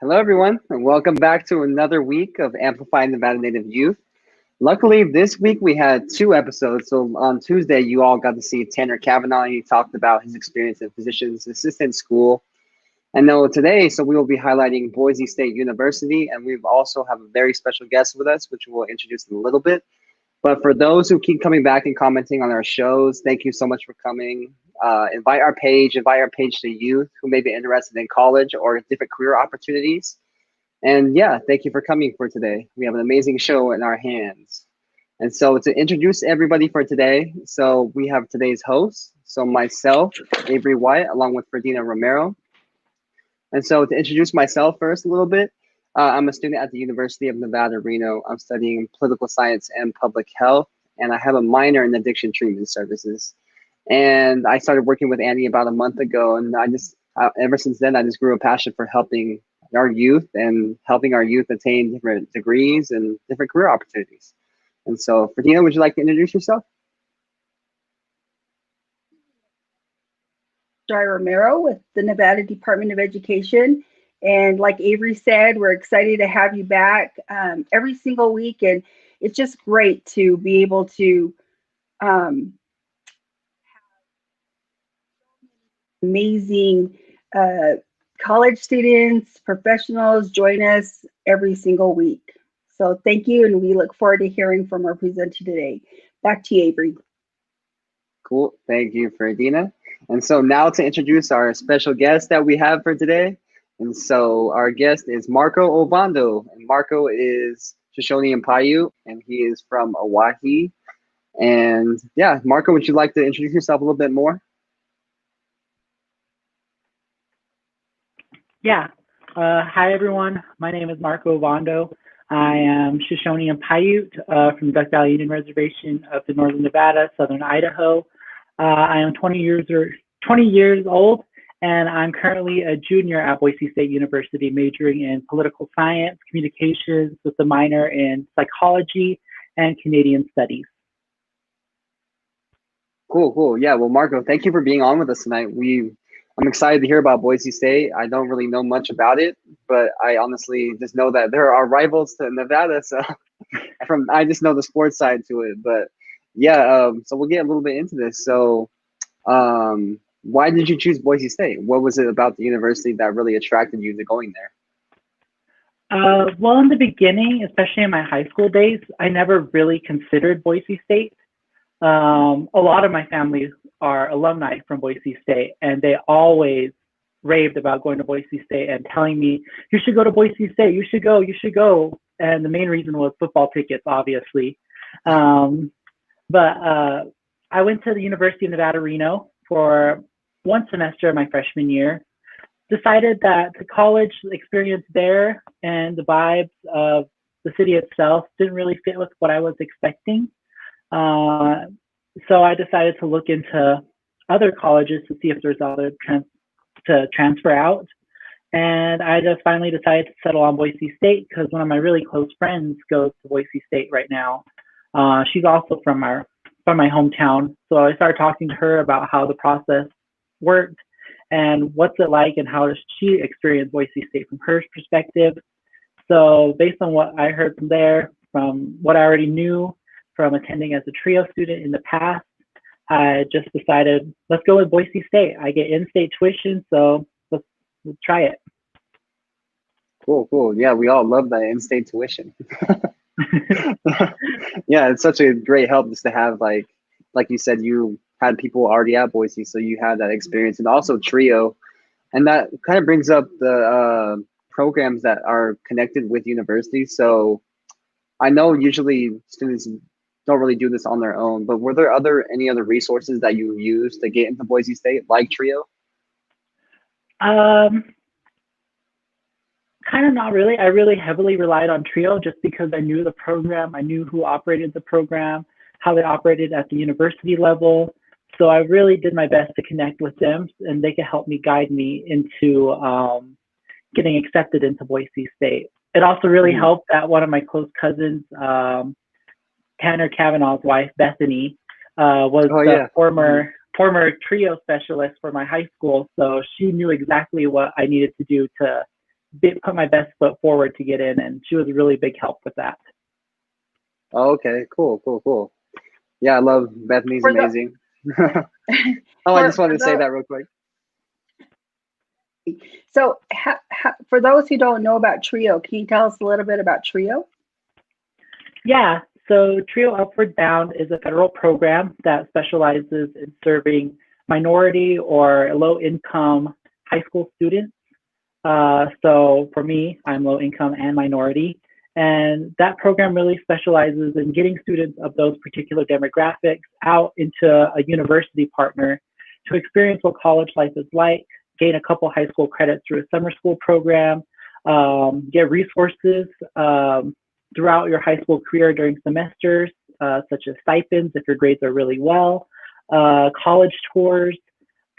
Hello, everyone, and welcome back to another week of Amplifying Nevada Native Youth. Luckily, this week we had two episodes. So on Tuesday, you all got to see Tanner Kavanaugh. He talked about his experience in physician's assistant school. And now today, so we will be highlighting Boise State University, and we also have a very special guest with us, which we'll introduce in a little bit. But for those who keep coming back and commenting on our shows, thank you so much for coming. Invite our page to youth who may be interested in college or different career opportunities. And yeah, thank you for coming for today. We have an amazing show in our hands. And so to introduce everybody for today, so we have today's hosts. So myself, Avery White, along with Ferdinand Romero. And so to introduce myself first a little bit, I'm a student at the University of Nevada, Reno. I'm studying political science and public health, and I have a minor in addiction treatment services. And I started working with Annie about a month ago, and ever since then, I just grew a passion for helping our youth and helping our youth attain different degrees and different career opportunities. And so, Ferdinand, would you like to introduce yourself? Joy Romero with the Nevada Department of Education. And like Avery said, we're excited to have you back every single week. And it's just great to be able to have amazing college students, professionals join us every single week. So thank you, and we look forward to hearing from our presenter today. Back to you, Avery. Cool, thank you, Ferdinand. And so now to introduce our special guest that we have for today. And so our guest is Marco Ovando. And Marco is Shoshone and Paiute, and he is from Oahe. And yeah, Marco, would you like to introduce yourself a little bit more? Yeah. Hi, everyone. My name is Marco Ovando. I am Shoshone and Paiute from the Duck Valley Indian Reservation up in northern Nevada, southern Idaho. I am 20 years old, and I'm currently a junior at Boise State University, majoring in political science, communications, with a minor in psychology and Canadian studies. Cool. Yeah, well, Marco, thank you for being on with us tonight. I'm excited to hear about Boise State. I don't really know much about it, but I honestly just know that there are rivals to Nevada. So I just know the sports side to it. But yeah, so we'll get a little bit into this. So why did you choose Boise State? What was it about the university that really attracted you to going there? Well, in the beginning, especially in my high school days, I never really considered Boise State. A lot of my family are alumni from Boise State, and they always raved about going to Boise State and telling me, you should go to Boise State, you should go. And the main reason was football tickets, obviously. But I went to the University of Nevada, Reno for one semester my freshman year, decided that the college experience there and the vibes of the city itself didn't really fit with what I was expecting. So I decided to look into other colleges to see if there's other to transfer out. And I just finally decided to settle on Boise State because one of my really close friends goes to Boise State right now. She's also from my hometown. So I started talking to her about how the process worked and what's it like and how does she experience Boise State from her perspective. So based on what I heard from there, from what I already knew from attending as a trio student in the past, I just decided, let's go with Boise State. I get in-state tuition, so let's try it. Cool. Yeah, we all love that in-state tuition. Yeah, it's such a great help just to have, like you said, you had people already at Boise, so you had that experience, and also trio. And that kind of brings up the programs that are connected with universities. So I know usually students don't really do this on their own, but were there any other resources that you used to get into Boise State, like trio? Kind of not really. I really heavily relied on trio just because I knew the program, I knew who operated the program, how they operated at the university level. So I really did my best to connect with them, and they could help me guide me into getting accepted into Boise State. It also really helped that one of my close cousins, Tanner Kavanaugh's wife, Bethany, was the former trio specialist for my high school. So she knew exactly what I needed to do to put my best foot forward to get in, and she was a really big help with that. Oh, okay, cool. Yeah, I love Bethany's amazing. I just wanted to say that real quick. So for those who don't know about TRIO, can you tell us a little bit about TRIO? Yeah, so TRIO Upward Bound is a federal program that specializes in serving minority or low-income high school students. So for me, I'm low-income and minority. And that program really specializes in getting students of those particular demographics out into a university partner to experience what college life is like, gain a couple high school credits through a summer school program, get resources throughout your high school career during semesters, such as stipends if your grades are really well, college tours,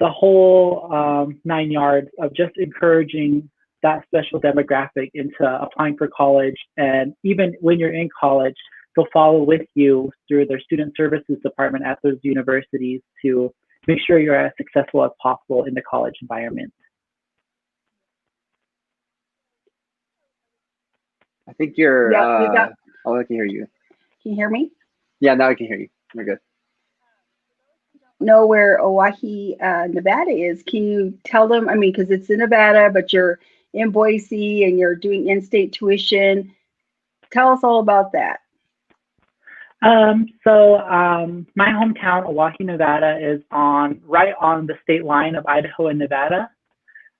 the whole 9 yards of just encouraging that special demographic into applying for college. And even when you're in college, they'll follow with you through their student services department at those universities to make sure you're as successful as possible in the college environment. I think you're, oh, I can hear you. Can you hear me? Yeah, now I can hear you. You're good. Know where Oahe, Nevada is. Can you tell them, I mean, because it's in Nevada, but you're in Boise and you're doing in-state tuition. Tell us all about that. My hometown, Oahe, Nevada, is right on the state line of Idaho and Nevada.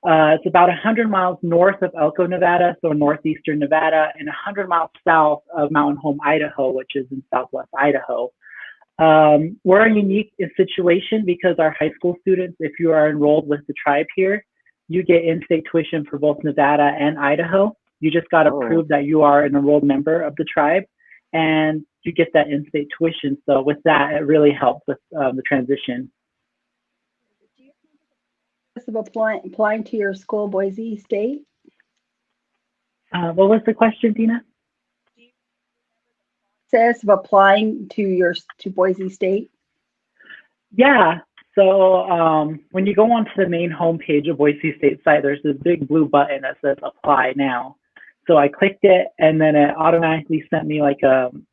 It's about 100 miles north of Elko, Nevada, so northeastern Nevada, and 100 miles south of Mountain Home, Idaho, which is in southwest Idaho. We're a unique situation because our high school students, if you are enrolled with the tribe here, you get in-state tuition for both Nevada and Idaho. You just got to prove that you are an enrolled member of the tribe, and you get that in-state tuition. So with that, it really helps with the transition. Of applying to your school, Boise State? What was the question, Dina? Process of applying to Boise State? Yeah. So when you go onto the main homepage of Boise State site, there's this big blue button that says apply now. So I clicked it, and then it automatically sent me like an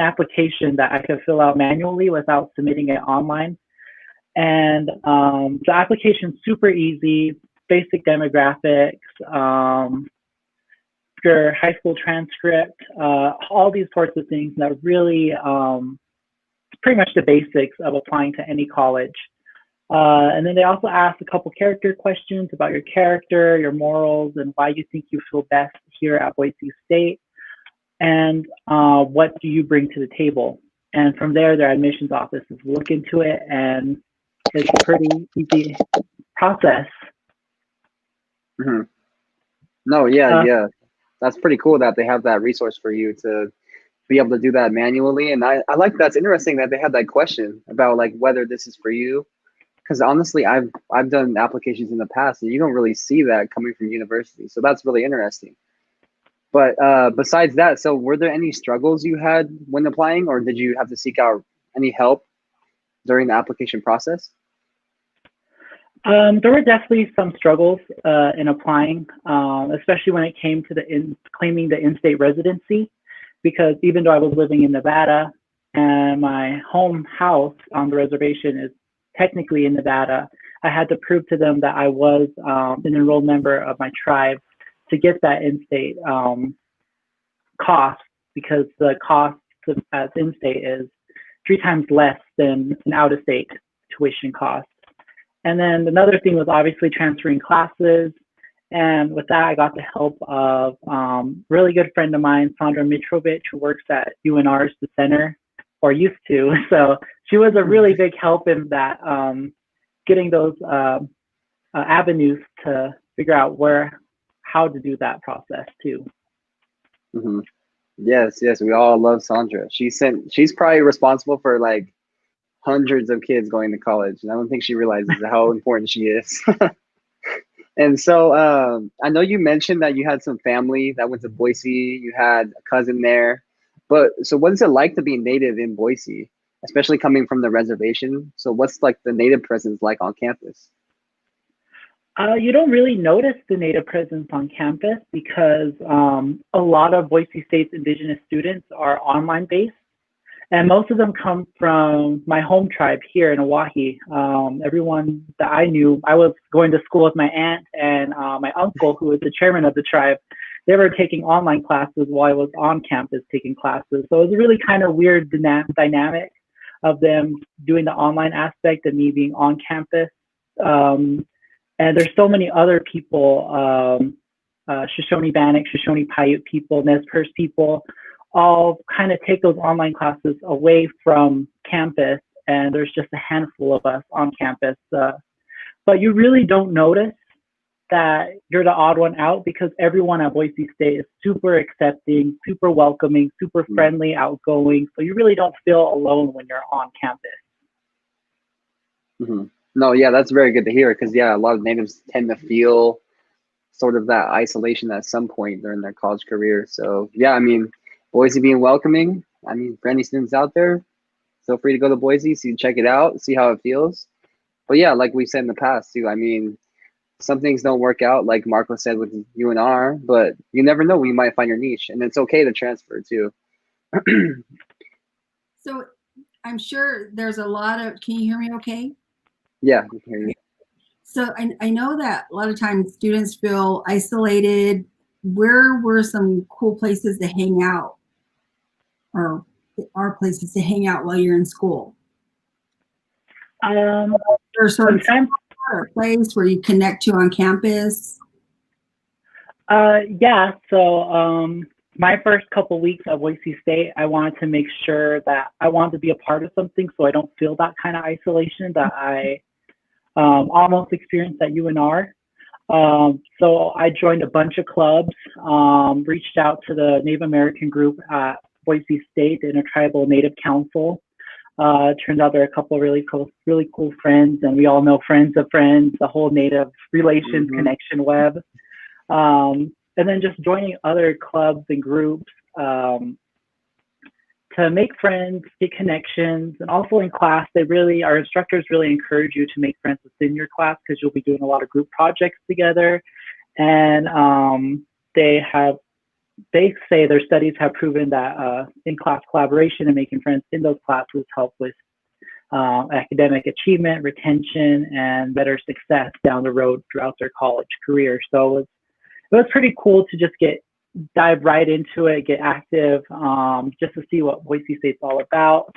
application that I could fill out manually without submitting it online. And the application's super easy, basic demographics, your high school transcript, all these sorts of things that really pretty much the basics of applying to any college. And then they also ask a couple character questions about your character, your morals, and why you think you feel best here at Boise State, and what do you bring to the table. And from there, their admissions offices look into it, and it's a pretty easy process. Mm-hmm. No, yeah. That's pretty cool that they have that resource for you to be able to do that manually. And I like that's interesting that they have that question about like whether this is for you. Because honestly, I've done applications in the past and you don't really see that coming from university. So that's really interesting. But besides that, so were there any struggles you had when applying, or did you have to seek out any help during the application process? There were definitely some struggles in applying, especially when it came to claiming the in-state residency, because even though I was living in Nevada and my home house on the reservation is technically in Nevada, I had to prove to them that I was an enrolled member of my tribe to get that in-state cost, because the cost as in-state is 3 times less than an out-of-state tuition cost. And then another thing was obviously transferring classes. And with that, I got the help of really good friend of mine, Sandra Mitrovic, who works at UNR's The Center, or used to. So she was a really big help in that, getting those avenues to figure out how to do that process too. Mm-hmm. Yes, we all love Sandra. She's probably responsible for like hundreds of kids going to college, and I don't think she realizes how important she is. And so I know you mentioned that you had some family that went to Boise, you had a cousin there, but so what is it like to be native in Boise, especially coming from the reservation? So what's like the native presence like on campus? You don't really notice the Native presence on campus because a lot of Boise State's Indigenous students are online based, and most of them come from my home tribe here in Oahe. Everyone that I knew, I was going to school with my aunt and my uncle, who was the chairman of the tribe. They were taking online classes while I was on campus taking classes. So it was a really kind of weird dynamic of them doing the online aspect and me being on campus. And there's so many other people, Shoshone Bannock, Shoshone Paiute people, Nez Perce people, all kind of take those online classes away from campus. And there's just a handful of us on campus. But you really don't notice that you're the odd one out because everyone at Boise State is super accepting, super welcoming, super friendly, outgoing. So you really don't feel alone when you're on campus. Mm-hmm. No, yeah, that's very good to hear because, yeah, a lot of natives tend to feel sort of that isolation at some point during their college career. So, yeah, I mean, Boise being welcoming, I mean, for any students out there, feel free to go to Boise, check it out, see how it feels. But, yeah, like we said in the past, too, I mean, some things don't work out, like Marco said with UNR, but you never know when you might find your niche, and it's okay to transfer, too. So I'm sure there's a lot of, can you hear me okay? Yeah, I can hear you. So I know that a lot of times students feel isolated. Where were some cool places to hang out, or are places to hang out while you're in school? Or sort of a place where you connect to on campus? Yeah, so my first couple weeks at Boise State, I wanted to make sure that I wanted to be a part of something so I don't feel that kind of isolation that I almost experienced at UNR. So I joined a bunch of clubs, reached out to the Native American group at Boise State in a tribal Native council. It turns out there are a couple of really cool friends, and we all know friends of friends, the whole Native relations connection web. And then just joining other clubs and groups to make friends, get connections, and also in class, our instructors really encourage you to make friends within your class because you'll be doing a lot of group projects together. And they say their studies have proven that in-class collaboration and making friends in those classes help with academic achievement, retention, and better success down the road throughout their college career. So it was pretty cool to just dive right into it, get active, just to see what Boise State's all about.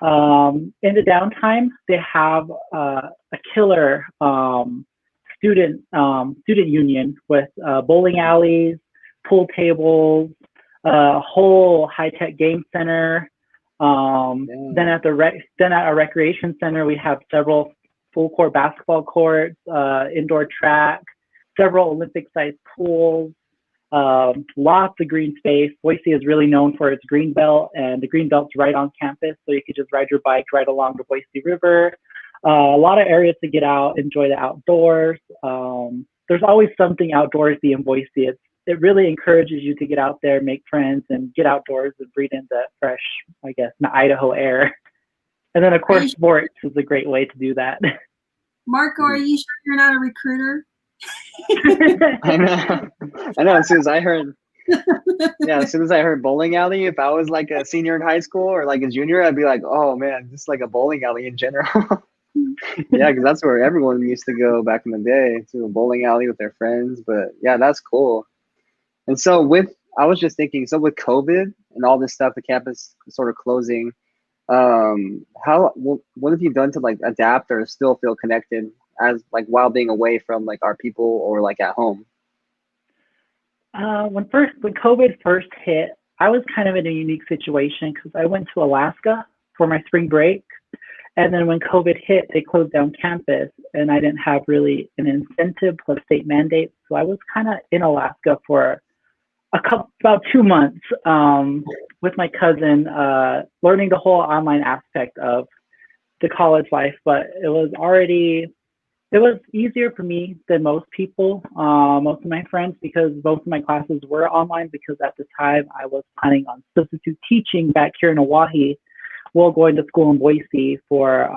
In the downtime, they have a killer student union with bowling alleys, pool tables, a whole high-tech game center. Then at our recreation center, we have several full-court basketball courts, indoor track, several Olympic-sized pools, lots of green space. Boise is really known for its green belt, and the green belt's right on campus, so you could just ride your bike right along the Boise River. A lot of areas to get out, enjoy the outdoors. There's always something outdoorsy in Boise. It really encourages you to get out there, make friends, and get outdoors and breathe in the fresh, I guess, Idaho air. And then, of course, sports is a great way to do that. Marco, are you sure you're not a recruiter? I know. As soon as I heard bowling alley, if I was like a senior in high school or like a junior, I'd be like, oh man, just like a bowling alley in general. Yeah, because that's where everyone used to go back in the day, to a bowling alley with their friends. But yeah, that's cool. And so I was just thinking, so with COVID and all this stuff, the campus sort of closing, what have you done to like adapt or still feel connected as like while being away from like our people or like at home? When COVID first hit, I was kind of in a unique situation because I went to Alaska for my spring break. And then when COVID hit, they closed down campus and I didn't have really an incentive plus state mandates. So I was kind of in Alaska for about 2 months with my cousin, learning the whole online aspect of the college life. But it was easier for me than most people, most of my friends, because most of my classes were online because at the time I was planning on substitute teaching back here in Oahe while going to school in Boise for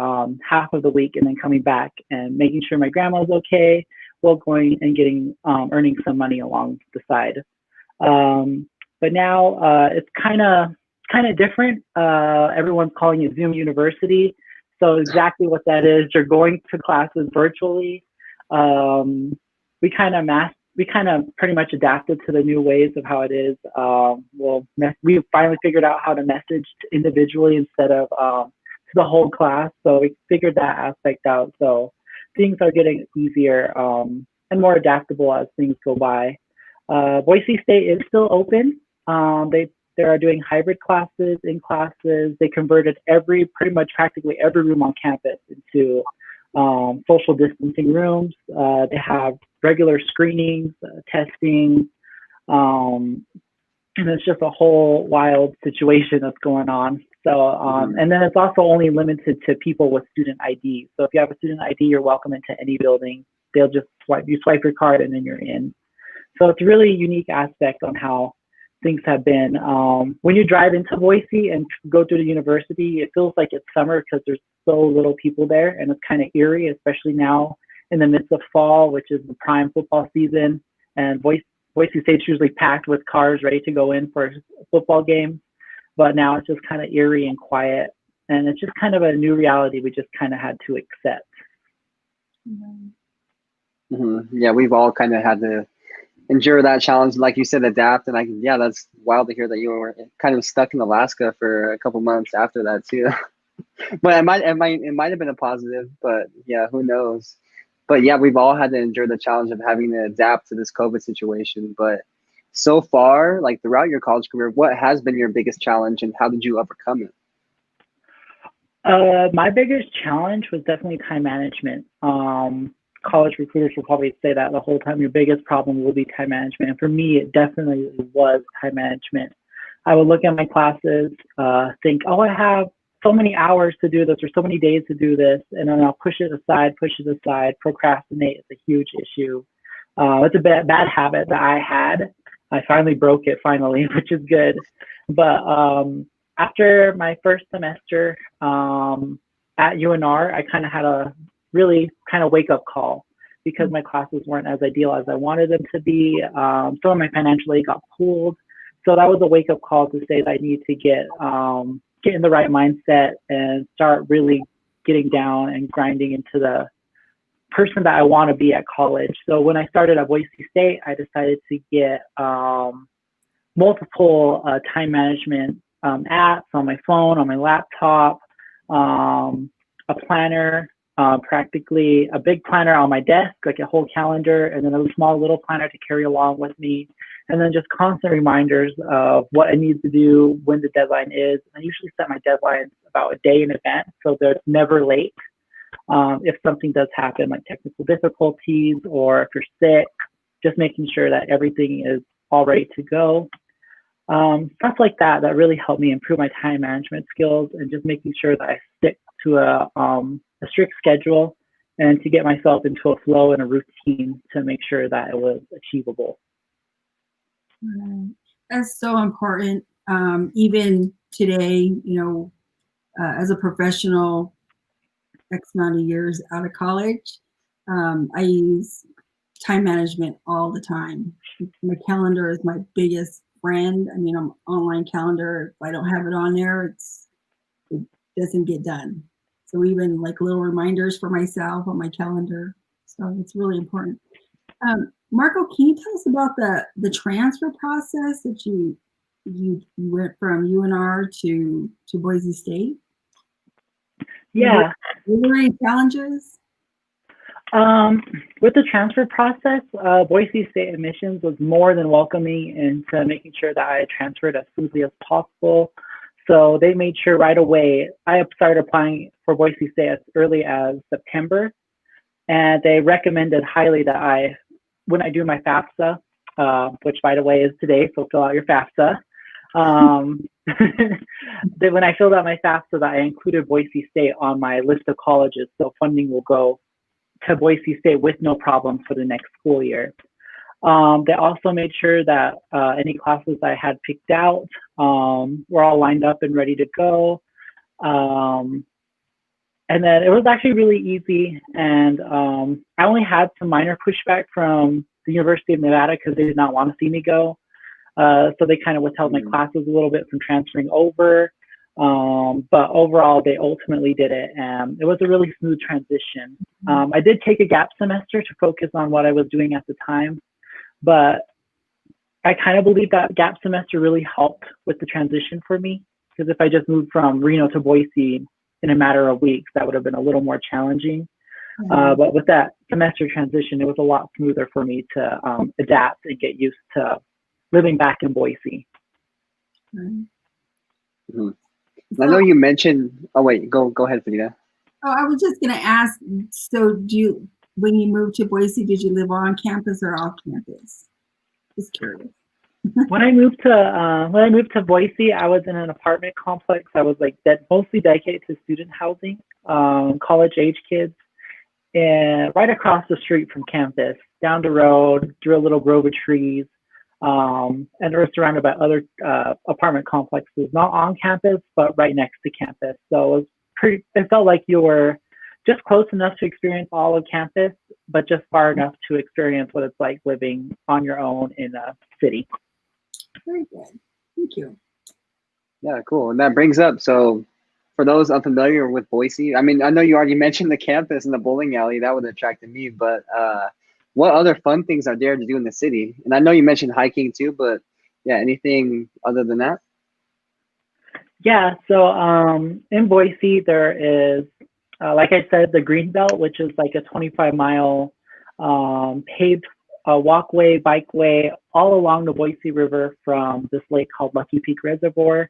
half of the week and then coming back and making sure my grandma was okay, still going and getting earning some money along the side. But now it's kind of different. Everyone's calling it Zoom University. So exactly what that is, you're going to classes virtually. We kind of pretty much adapted to the new ways of how it is. We finally figured out how to message individually instead of to the whole class. So we figured that aspect out. So things are getting easier and more adaptable as things go by. Boise State is still open. They are doing hybrid classes, in classes. They converted practically every room on campus into social distancing rooms. They have regular screenings, testing, and it's just a whole wild situation that's going on. So, and then it's also only limited to people with student ID. So if you have a student ID, you're welcome into any building. They'll just swipe your card and then you're in. So it's a really unique aspect on how things have been. When you drive into Boise and go to the university, it feels like it's summer because there's so little people there, and it's kind of eerie, especially now in the midst of fall, which is the prime football season. And Boise State's usually packed with cars ready to go in for a football game, but now it's just kind of eerie and quiet, and it's just kind of a new reality we just kind of had to accept. Mm-hmm. Yeah, we've all kind of had to endure that challenge, like you said, adapt. And that's wild to hear that you were kind of stuck in Alaska for a couple months after that too. But it might have been a positive, but yeah, who knows? But yeah, we've all had to endure the challenge of having to adapt to this COVID situation. But so far, like throughout your college career, what has been your biggest challenge and how did you overcome it? My biggest challenge was definitely time management. College recruiters will probably say that the whole time. Your biggest problem will be time management. And for me, it definitely was time management. I would look at my classes, think, oh, I have so many hours to do this or so many days to do this. And then I'll push it aside. Procrastinate is a huge issue. It's a bad habit that I had. I finally broke it which is good. But after my first semester at UNR, I kind of had a really kind of wake up call because my classes weren't as ideal as I wanted them to be. Some of my financial aid got pulled. So that was a wake up call to say that I need to get in the right mindset and start really getting down and grinding into the person that I want to be at college. So when I started at Boise State, I decided to get multiple time management apps on my phone, on my laptop, a planner, practically a big planner on my desk, like a whole calendar, and then a small little planner to carry along with me, and then just constant reminders of what I need to do, when the deadline is. I usually set my deadlines about a day in advance, so they're never late. If something does happen, like technical difficulties, or if you're sick, just making sure that everything is all ready to go. Stuff like that really helped me improve my time management skills and just making sure that I stick to a strict schedule and to get myself into a flow and a routine to make sure that it was achievable. That's so important. Even today, as a professional, X amount of years out of college, I use time management all the time. My calendar is my biggest friend. I mean, I'm online calendar. If I don't have it on there, it doesn't get done. So even like little reminders for myself on my calendar. So it's really important. Marco, can you tell us about the transfer process that you went from UNR to Boise State? Yeah. Were there any challenges? With the transfer process, Boise State admissions was more than welcoming into making sure that I transferred as smoothly as possible. So they made sure right away. I started applying for Boise State as early as September, and they recommended highly that when I do my FAFSA, which by the way is today, so fill out your FAFSA. When I filled out my FAFSA, that I included Boise State on my list of colleges, so funding will go to Boise State with no problem for the next school year. They also made sure that any classes I had picked out were all lined up and ready to go. And then it was actually really easy. And I only had some minor pushback from the University of Nevada because they did not want to see me go. So they kind of withheld my classes a little bit from transferring over. But overall, they ultimately did it. And it was a really smooth transition. I did take a gap semester to focus on what I was doing at the time. But I kind of believe that gap semester really helped with the transition for me. Because if I just moved from Reno to Boise in a matter of weeks, that would have been a little more challenging. But with that semester transition, it was a lot smoother for me to adapt and get used to living back in Boise. Mm-hmm. I know you mentioned. Oh wait, go ahead, Frida. Oh, I was just going to ask. So, when you moved to Boise, did you live on campus or off campus? Just curious. When I moved to Boise, I was in an apartment complex. I was like mostly dedicated to student housing, college age kids, and right across the street from campus, down the road, through a little grove of trees, and we were surrounded by other apartment complexes, not on campus, but right next to campus. So it felt like you were just close enough to experience all of campus, but just far enough to experience what it's like living on your own in a city. Very good. Thank you. Yeah, cool. And that brings up, so for those unfamiliar with Boise, I mean, I know you already mentioned the campus and the bowling alley. That would have attracted me, but what other fun things are there to do in the city? And I know you mentioned hiking too, but yeah, anything other than that? Yeah, so in Boise, there is, like I said, the Greenbelt, which is like a 25-mile paved walkway, bikeway, all along the Boise River from this lake called Lucky Peak Reservoir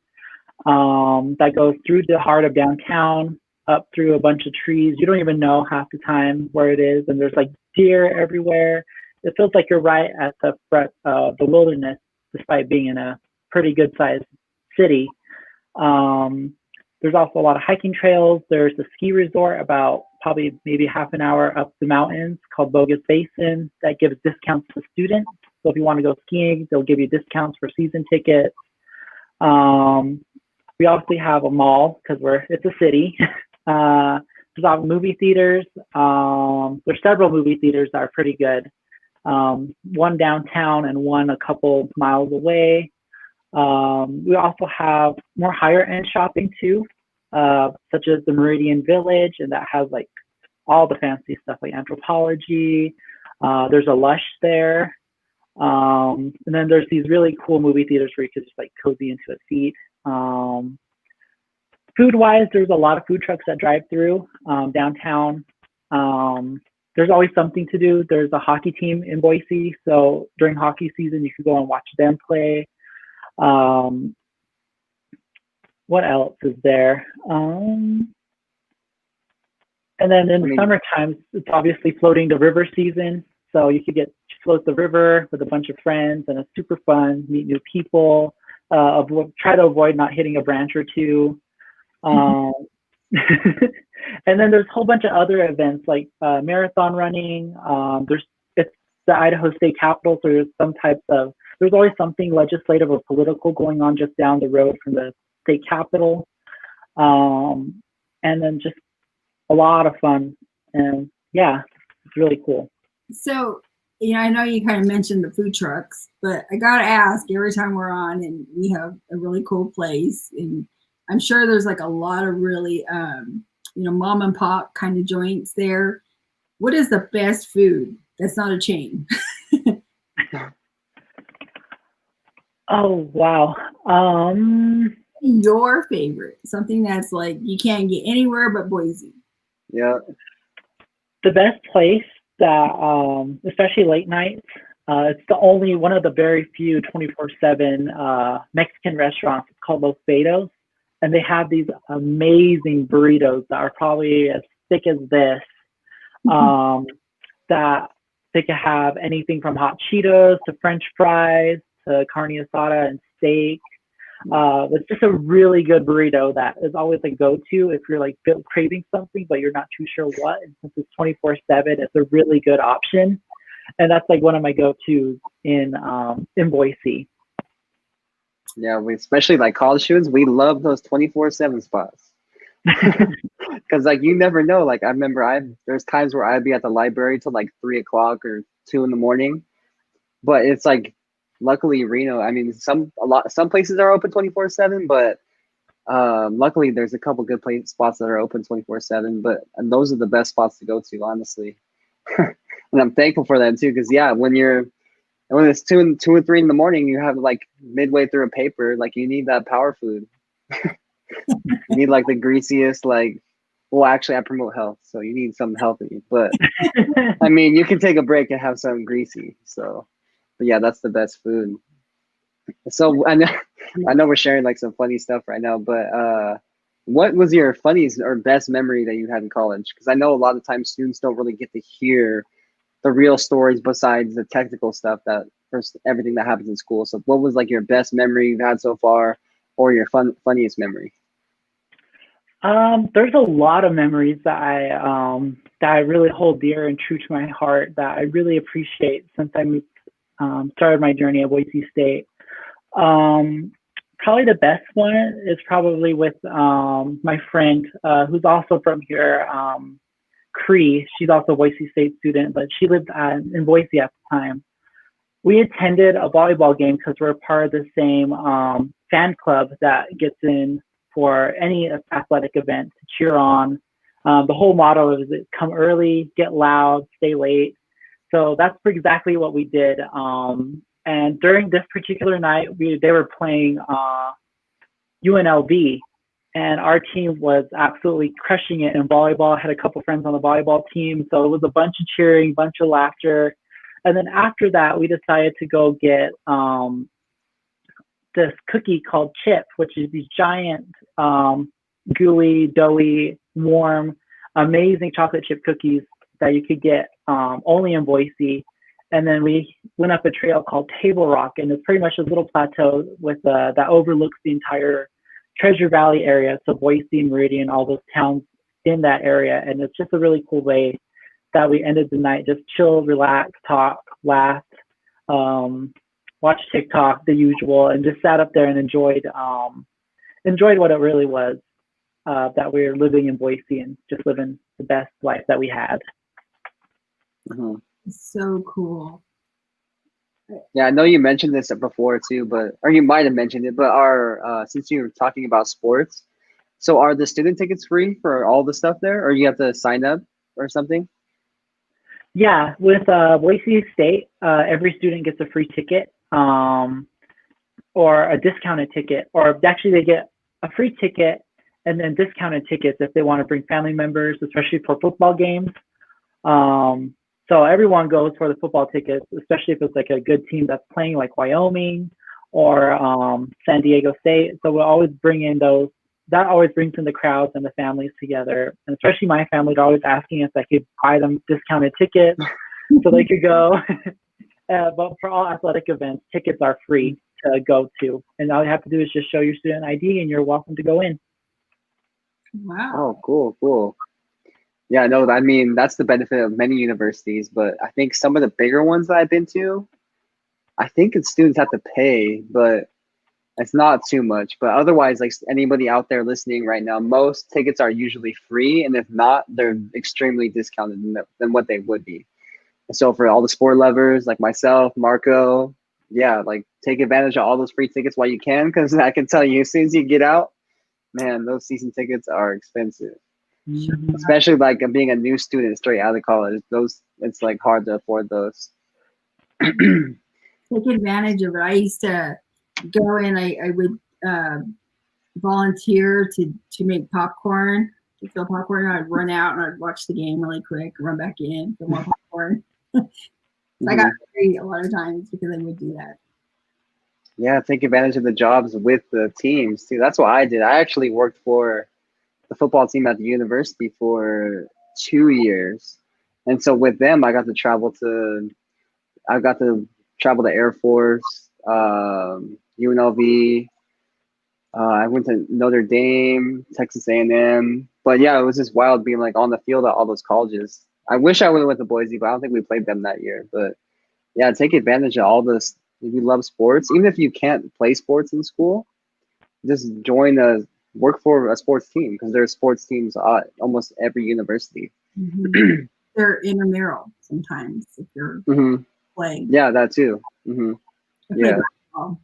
that goes through the heart of downtown, up through a bunch of trees. You don't even know half the time where it is, and there's like deer everywhere. It feels like you're right at the front of the wilderness, despite being in a pretty good-sized city. There's also a lot of hiking trails. There's a ski resort about probably maybe half an hour up the mountains called Bogus Basin that gives discounts to students. So if you want to go skiing, they'll give you discounts for season tickets. We obviously have a mall because it's a city. There's all movie theaters. There's several movie theaters that are pretty good. One downtown and one a couple miles away. We also have more higher end shopping too, such as the Meridian Village, and that has like all the fancy stuff like Anthropology. There's a Lush there. And then there's these really cool movie theaters where you could just like cozy into a seat. Food wise, there's a lot of food trucks that drive through downtown. There's always something to do. There's a hockey team in Boise, so during hockey season, you could go and watch them play. What else is there? And then in the summer times, it's obviously floating the river season. So you could float the river with a bunch of friends, and it's super fun, meet new people, try to avoid not hitting a branch or two. And then there's a whole bunch of other events like marathon running. It's the Idaho State Capitol, so there's always something legislative or political going on just down the road from the state capitol. And then just a lot of fun. And yeah, it's really cool. So, I know you kind of mentioned the food trucks, but I got to ask every time we're on and we have a really cool place, and I'm sure there's like a lot of really, mom and pop kind of joints there. What is the best food that's not a chain? Oh, wow. Your favorite, something that's like you can't get anywhere but Boise. Yeah. The best place that, especially late nights, it's the only one of the very few 24/7 Mexican restaurants. It's called Los Betos, and they have these amazing burritos that are probably as thick as this. That they can have anything from hot Cheetos to French fries to carne asada and steak. It's just a really good burrito that is always a go-to if you're like craving something but you're not too sure what. And since it's 24/7, it's a really good option, and that's like one of my go-tos in Boise. Yeah, we especially like college students, we love those 24/7 spots. Because like you never know. Like I remember there's times where I'd be at the library till like 3 o'clock or 2 in the morning. But it's like luckily Reno, I mean some places are open 24/7, but luckily there's a couple good spots that are open 24/7, and those are the best spots to go to, honestly. And I'm thankful for that too, because yeah, when it's 2 and 3 in the morning, you have like midway through a paper, like you need that power food. You need like the greasiest, like, well, actually I promote health, so you need something healthy. But I mean, you can take a break and have something greasy. So, but yeah, that's the best food. So I know we're sharing like some funny stuff right now, but what was your funniest or best memory that you had in college? Because I know a lot of times students don't really get to hear the real stories besides the technical stuff everything that happens in school. So what was like your best memory you've had so far, or your funniest memory? There's a lot of memories that I really hold dear and true to my heart that I really appreciate since I started my journey at Boise State. Probably the best one is probably with my friend who's also from here, Cree. She's also a Boise State student, but she lived in Boise at the time. We attended a volleyball game because we're part of the same fan club that gets in for any athletic event to cheer on. The whole motto is come early, get loud, stay late. So that's exactly what we did. And during this particular night, they were playing UNLV, and our team was absolutely crushing it in volleyball. I had a couple friends on the volleyball team, so it was a bunch of cheering, bunch of laughter. And then after that, we decided to go get this cookie called Chip, which is these giant, gooey, doughy, warm, amazing chocolate chip cookies that you could get only in Boise. And then we went up a trail called Table Rock, and it's pretty much a little plateau with that overlooks the entire Treasure Valley area. So Boise, Meridian, all those towns in that area. And it's just a really cool way that we ended the night, just chill, relax, talk, laugh, watch TikTok, the usual, and just sat up there and enjoyed what it really was, that we were living in Boise and just living the best life that we had. Mm-hmm. So cool. Yeah, I know you mentioned this before too, or you might have mentioned it, but since you were talking about sports, so are the student tickets free for all the stuff there, or you have to sign up or something? Yeah, with Boise State, every student gets a free ticket, or a discounted ticket, or actually they get a free ticket and then discounted tickets if they want to bring family members, especially for football games. So everyone goes for the football tickets, especially if it's like a good team that's playing, like Wyoming or San Diego State. So we'll always bring in those. That always brings in the crowds and the families together. And especially my family, they're always asking if I could buy them discounted tickets so they could go. But for all athletic events, tickets are free to go to. And all you have to do is just show your student ID and you're welcome to go in. Wow. Oh, cool. Yeah, no, I mean, that's the benefit of many universities, but I think some of the bigger ones that I've been to, I think students have to pay, but it's not too much. But otherwise, like anybody out there listening right now, most tickets are usually free, and if not, they're extremely discounted than what they would be. And so for all the sport lovers like myself, Marco, yeah, like take advantage of all those free tickets while you can, because I can tell you, as soon as you get out, man, those season tickets are expensive. Mm-hmm. Especially like being a new student straight out of college, it's like hard to afford those. Take advantage of it. I used to go in, I would volunteer to make popcorn, to fill popcorn. I'd run out and I'd watch the game really quick, run back in, fill more popcorn. So I got free a lot of times because I would do that. Yeah, take advantage of the jobs with the teams too. That's what I did. I actually worked for the football team at the university for 2 years. And so with them, I got to travel to Air Force, UNLV. I went to Notre Dame, Texas A&M. But yeah, it was just wild being like on the field at all those colleges. I wish I would have went to Boise, but I don't think we played them that year. But yeah, take advantage of all this. If you love sports, even if you can't play sports in school, just join work for a sports team, because there are sports teams at almost every university. Mhm. They're intramural sometimes if you're Hmm. playing. Yeah, that too. Hmm. I play Yeah. basketball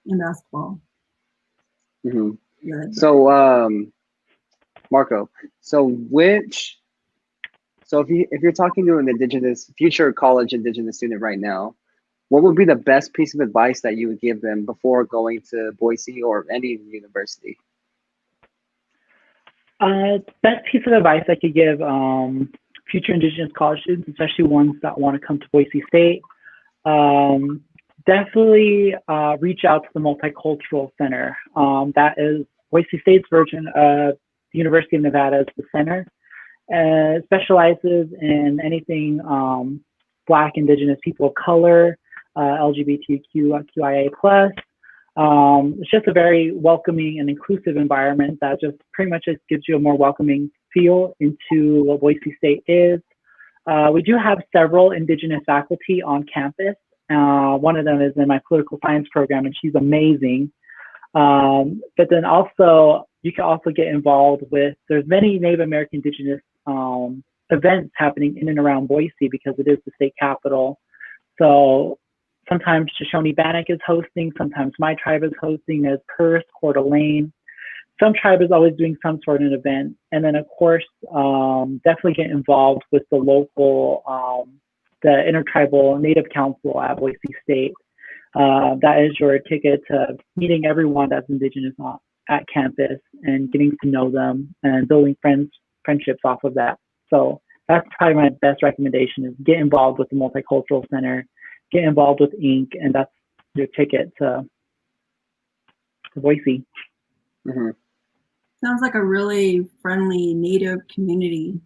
and basketball. Hmm. Good. So, Marco, so if you're talking to an future college indigenous student right now, what would be the best piece of advice that you would give them before going to Boise or any university? Best piece of advice I could give future Indigenous college students, especially ones that want to come to Boise State, definitely reach out to the Multicultural Center. That is Boise State's version of the University of Nevada as the center. It specializes in anything Black, Indigenous, people of color, LGBTQIA+. It's just a very welcoming and inclusive environment that just pretty much just gives you a more welcoming feel into what Boise State is. We do have several Indigenous faculty on campus. One of them is in my political science program, and she's amazing. But then also, you can also get involved with, there's many Native American Indigenous events happening in and around Boise because it is the state capital. So sometimes Shoshone Bannock is hosting, sometimes my tribe is hosting, there's Perth, Coeur d'Alene. Some tribe is always doing some sort of event. And then of course, definitely get involved with the local, the Intertribal Native Council at Boise State. That is your ticket to meeting everyone that's Indigenous at campus and getting to know them and building friendships off of that. So that's probably my best recommendation is get involved with the Multicultural Center, get involved with Inc., and that's your ticket to Boise. Mm-hmm. Sounds like a really friendly Native community.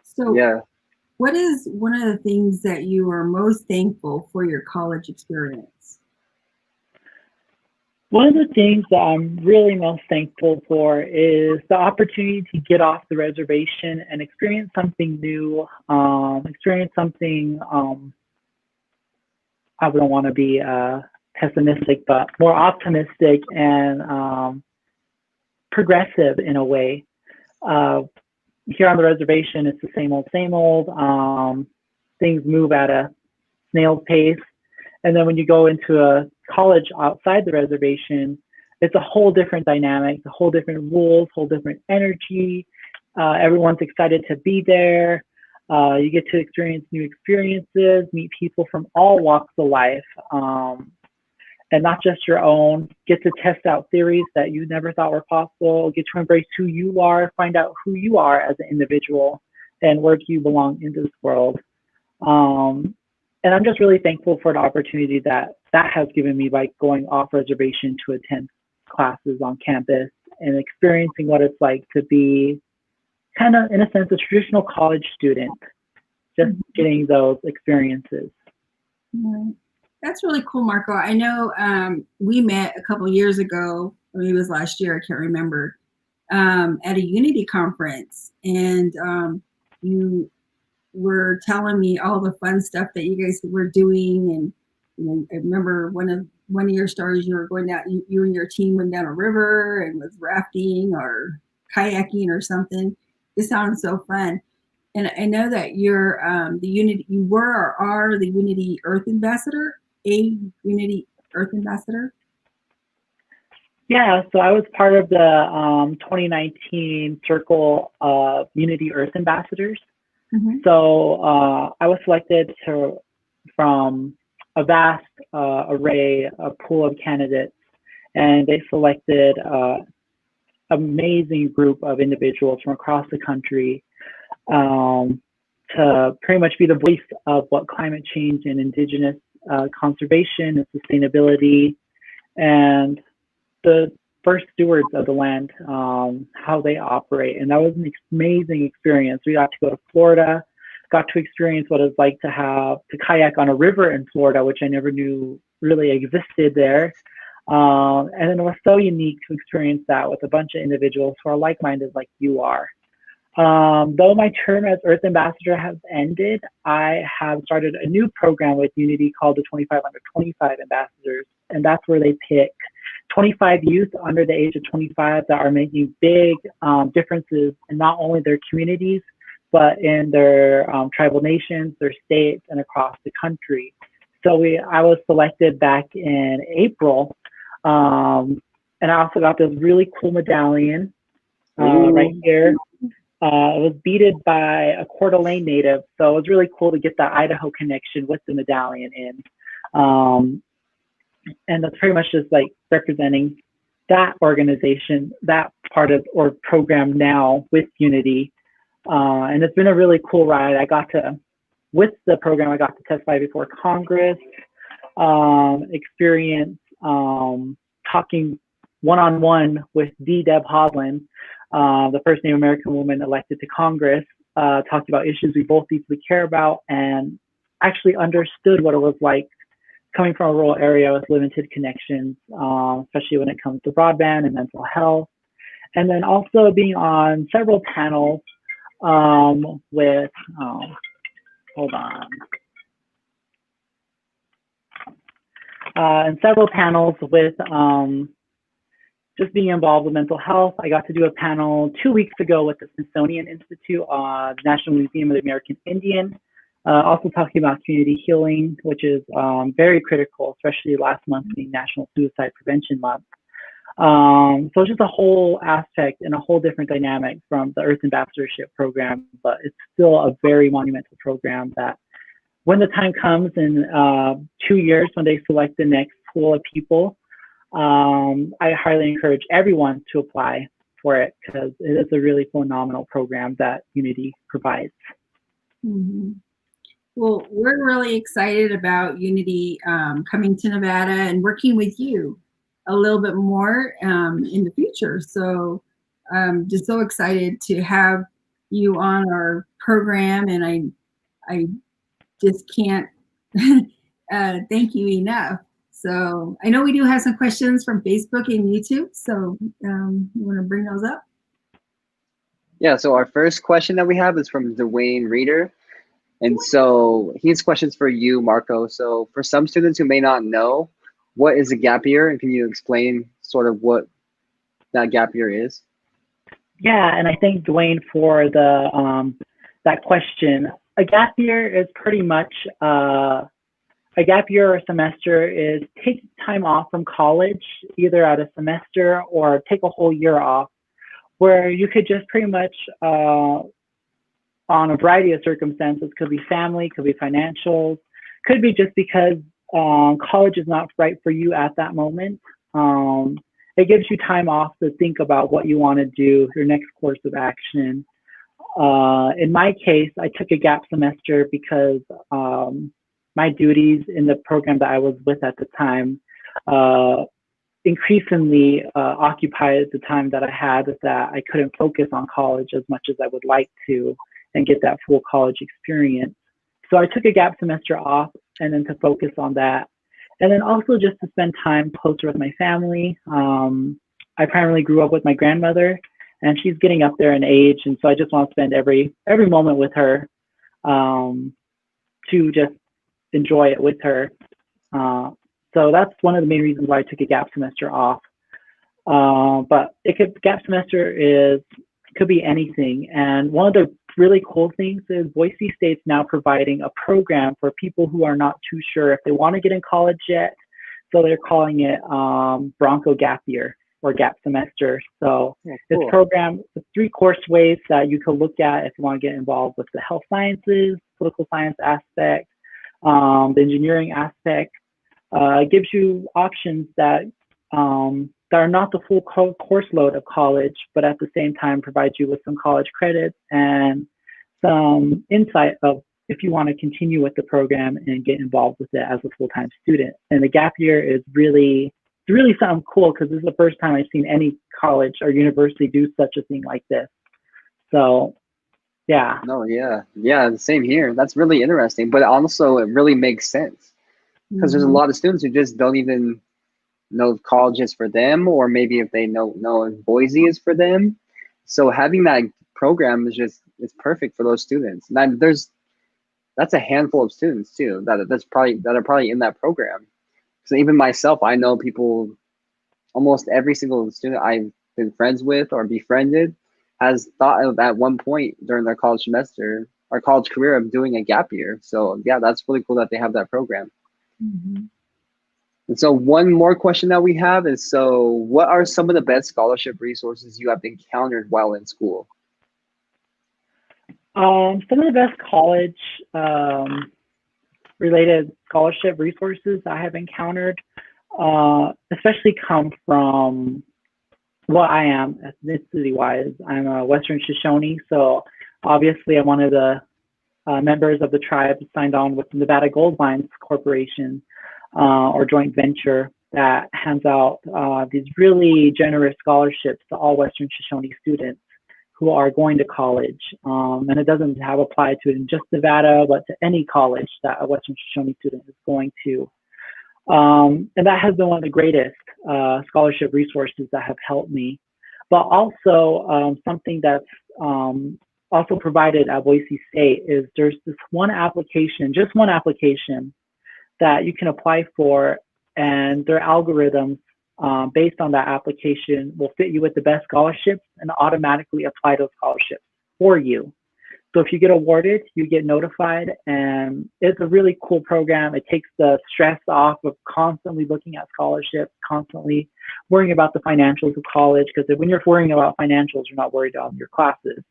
So Yeah. what is one of the things that you are most thankful for your college experience? One of the things that I'm really most thankful for is the opportunity to get off the reservation and experience something new, experience something, I wouldn't want to be pessimistic, but more optimistic and progressive in a way. Here on the reservation, it's the same old, same old. Things move at a snail's pace. And then when you go into a college outside the reservation, it's a whole different dynamic, a whole different rules, whole different energy. Everyone's excited to be there. You get to experience new experiences, meet people from all walks of life, and not just your own. Get to test out theories that you never thought were possible. Get to embrace who you are, find out who you are as an individual, and where do you belong in this world. And I'm just really thankful for the opportunity that has given me by going off reservation to attend classes on campus and experiencing what it's like to be kind of, in a sense, a traditional college student, just getting those experiences. Right. That's really cool, Marco. I know we met a couple years ago, maybe it was last year, I can't remember, at a Unity conference, and you were telling me all the fun stuff that you guys were doing, and I remember one of your stories, you were going down, you and your team went down a river and was rafting or kayaking or something. It sounds so fun. And I know that you're you were or are the Unity Earth Ambassador, a Unity Earth Ambassador. Yeah, so I was part of the 2019 Circle of Unity Earth Ambassadors. Mm-hmm. So I was selected from a vast array, a pool of candidates, and they selected an amazing group of individuals from across the country to pretty much be the voice of what climate change and Indigenous conservation and sustainability and the first stewards of the land, how they operate. And that was an amazing experience. We got to go to Florida, got to experience what it's like to kayak on a river in Florida, which I never knew really existed there. And then it was so unique to experience that with a bunch of individuals who are like-minded like you are. Though my term as Earth Ambassador has ended, I have started a new program with Unity called the 25 Under 25 Ambassadors. And that's where they pick 25 youth under the age of 25 that are making big differences in not only their communities, but in their tribal nations, their states, and across the country. So I was selected back in April, and I also got this really cool medallion right here. It was beaded by a Coeur d'Alene native, so it was really cool to get that Idaho connection with the medallion in. And that's pretty much just like representing that organization, that part of or program now with Unity. And it's been a really cool ride. With the program, I got to testify before Congress, experience talking one-on-one with Deb Hodlin, the first Native American woman elected to Congress, talked about issues we both deeply care about, and actually understood what it was like coming from a rural area with limited connections, especially when it comes to broadband and mental health. And then also being on several panels with, hold on. And several panels with just being involved with mental health. I got to do a panel 2 weeks ago with the Smithsonian Institute, National Museum of the American Indian, also talking about community healing, which is very critical, especially last month being National Suicide Prevention Month. So it's just a whole aspect and a whole different dynamic from the Earth Ambassadorship program, but it's still a very monumental program that when the time comes in 2 years, when they select the next pool of people, I highly encourage everyone to apply for it because it is a really phenomenal program that Unity provides. Mm-hmm. Well, we're really excited about Unity coming to Nevada and working with you a little bit more in the future. So I'm just so excited to have you on our program, and I just can't thank you enough. So I know we do have some questions from Facebook and YouTube. So you want to bring those up? Yeah, so our first question that we have is from Dwayne Reeder. And so his question's for you, Marco. So for some students who may not know, what is a gap year? And can you explain sort of what that gap year is? Yeah, and I thank Dwayne for the that question. A gap year is pretty much a gap year or semester is take time off from college, either at a semester or take a whole year off, where you could just pretty much on a variety of circumstances, could be family, could be financial, could be just because college is not right for you at that moment. It gives you time off to think about what you want to do, your next course of action. In my case, I took a gap semester because my duties in the program that I was with at the time increasingly occupied the time that I had that I couldn't focus on college as much as I would like to and get that full college experience. So I took a gap semester off and then to focus on that. And then also just to spend time closer with my family. I primarily grew up with my grandmother and she's getting up there in age. And so I just want to spend every moment with her to just enjoy it with her. So that's one of the main reasons why I took a gap semester off. But gap semester could be anything. And one of the really cool things is Boise State's now providing a program for people who are not too sure if they want to get in college yet. So they're calling it Bronco Gap Year or Gap Semester. So This program is 3 courseways that you can look at if you want to get involved with the health sciences, political science aspect, the engineering aspect. It gives you options that are not the full course load of college, but at the same time provides you with some college credits and some insight of if you want to continue with the program and get involved with it as a full-time student. And the gap year is really something cool because this is the first time I've seen any college or university do such a thing like this. So, yeah. No, yeah, the same here. That's really interesting, but also it really makes sense because there's a lot of students who just don't even know if college is for them, or maybe if they know if Boise is for them. So having that program it's perfect for those students. And that's a handful of students too that are probably in that program. So even myself, I know people almost every single student I've been friends with or befriended has thought of at one point during their college semester or college career of doing a gap year. So yeah, that's really cool that they have that program. Mm-hmm. And so one more question that we have is, so what are some of the best scholarship resources you have encountered while in school? Some of the best college related scholarship resources I have encountered, especially come from what I am ethnicity wise. I'm a Western Shoshone, so obviously I'm one of the members of the tribe signed on with the Nevada Gold Mines Corporation or joint venture that hands out these really generous scholarships to all Western Shoshone students who are going to college. And it doesn't have applied to just Nevada, but to any college that a Western Shoshone student is going to. And that has been one of the greatest scholarship resources that have helped me. But also something that's also provided at Boise State is there's this one application, just one application that you can apply for, and their algorithms based on that application will fit you with the best scholarships and automatically apply those scholarships for you. So if you get awarded, you get notified, and it's a really cool program. It takes the stress off of constantly looking at scholarships, constantly worrying about the financials of college, because when you're worrying about financials, you're not worried about your classes.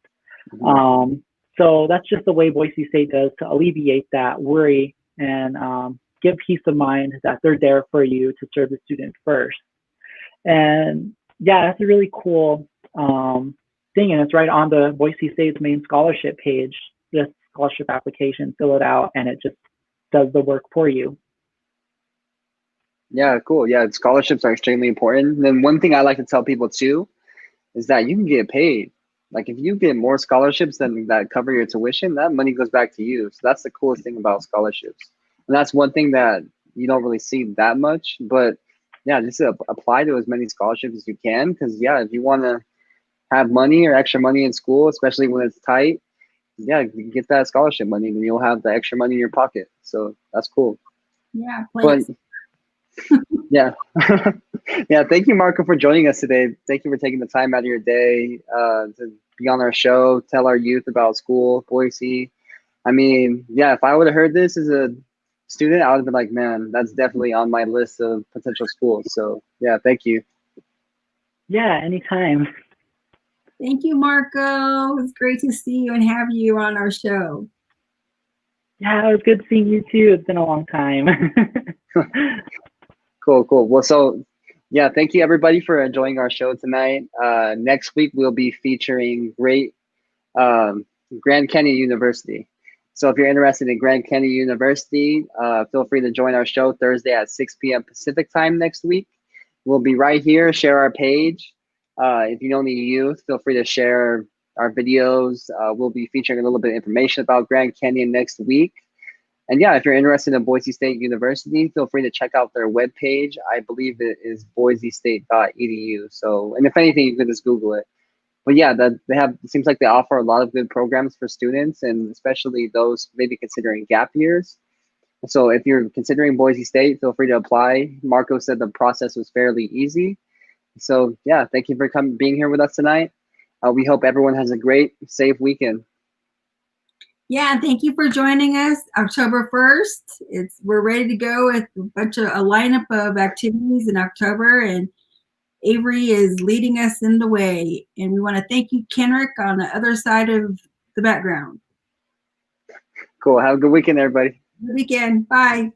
Mm-hmm. So that's just the way Boise State does to alleviate that worry and give peace of mind that they're there for you to serve the student first. And yeah, that's a really cool thing, and it's right on the Boise State's main scholarship page. This scholarship application, fill it out, and it just does the work for you. Yeah, cool. Yeah, scholarships are extremely important. And then one thing I like to tell people too is that you can get paid. Like if you get more scholarships than that cover your tuition, that money goes back to you. So that's the coolest thing about scholarships. And that's one thing that you don't really see that much. But yeah, just apply to as many scholarships as you can, because yeah, if you want to have money or extra money in school, especially when it's tight, yeah, you get that scholarship money and you'll have the extra money in your pocket. So that's cool. Yeah. But, yeah. Yeah. Thank you, Marco, for joining us today. Thank you for taking the time out of your day to be on our show, tell our youth about school, Boise. I mean, yeah, if I would have heard this as a student, I would have been like, man, that's definitely on my list of potential schools. So yeah, thank you. Yeah, anytime. Thank you, Marco. It's great to see you and have you on our show. Yeah, it was good seeing you too. It's been a long time. Cool. Well, so yeah, thank you everybody for enjoying our show tonight. Next week, we'll be featuring great Grand Canyon University. So if you're interested in Grand Canyon University, feel free to join our show Thursday at 6 p.m. Pacific time next week. We'll be right here. Share our page. If you know any youth, feel free to share our videos. We'll be featuring a little bit of information about Grand Canyon next week. And yeah, if you're interested in Boise State University, feel free to check out their webpage. I believe it is boisestate.edu. So, and if anything, you can just Google it. But yeah, it seems like they offer a lot of good programs for students, and especially those maybe considering gap years. So if you're considering Boise State, feel free to apply. Marco said the process was fairly easy. So yeah, thank you for being here with us tonight. We hope everyone has a great, safe weekend. Yeah, thank you for joining us. October 1st, we're ready to go with a lineup of activities in October, and Avery is leading us in the way. And we want to thank you, Kenrick, on the other side of the background. Cool. Have a good weekend, everybody. Good weekend. Bye.